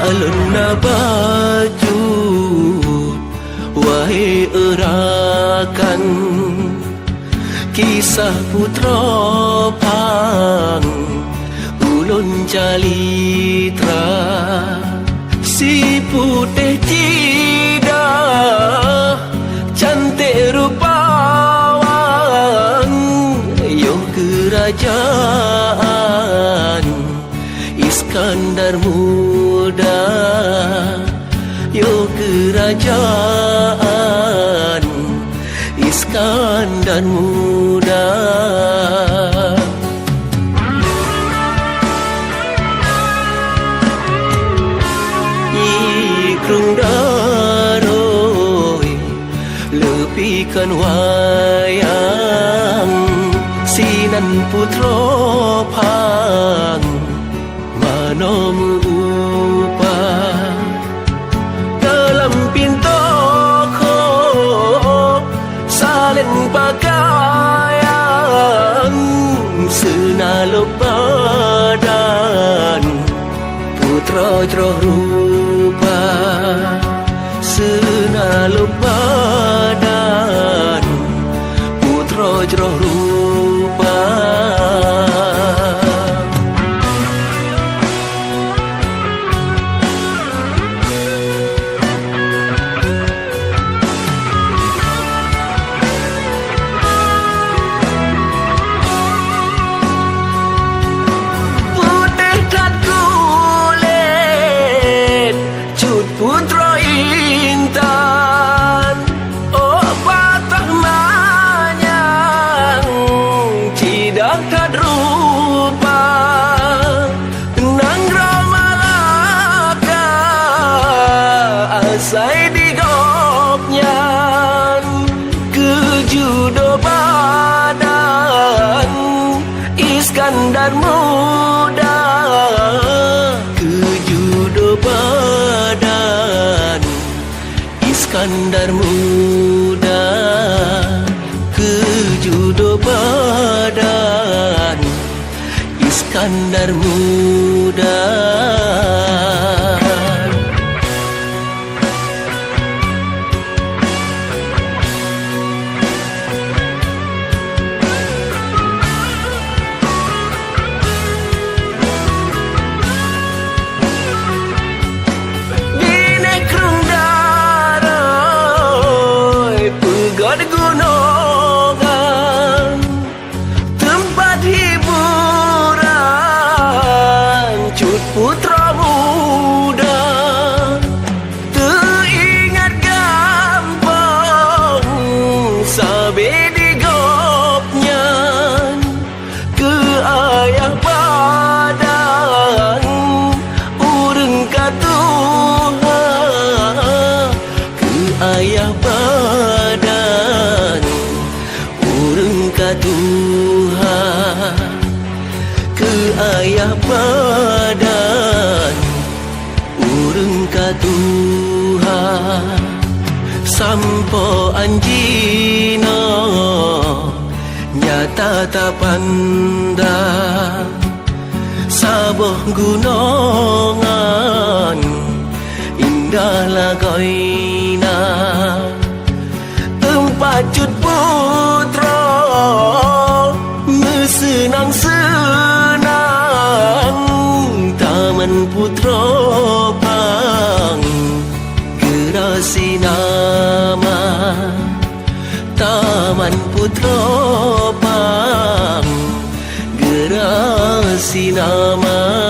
alun na baju wahai erakan kisah putra pang ulun calitra si putih cida cantik rupawan yo kerajaan Iskandar Muda yo kerajaan Iskandar Muda. Ikrung daroi lepikan wayang sinan putra pang manom upah dalam pintoko salin pakaian senalo badan putra jroh rupa senalo badan putra jroh rupa. Putra intan, oh patah manyang, tidak tak rupa, nang ramalaka, asai digopnya, kejudo badan, Iskandar Muda, kejudo badan. Iskandar Muda kejudo badan Iskandar Muda. Gunungan tempat hiburan cut putra muda teringat gampang sabe digopnya ke ayah badan urang katuha ke ayah badan Tuhan ke ayah badan urang ka Tuhan sampo anjina nyata tapanda saboh gunungan indah lagoina tempat cut putra senang-senang taman putra pang gerasi nama taman putra pang gerasi nama.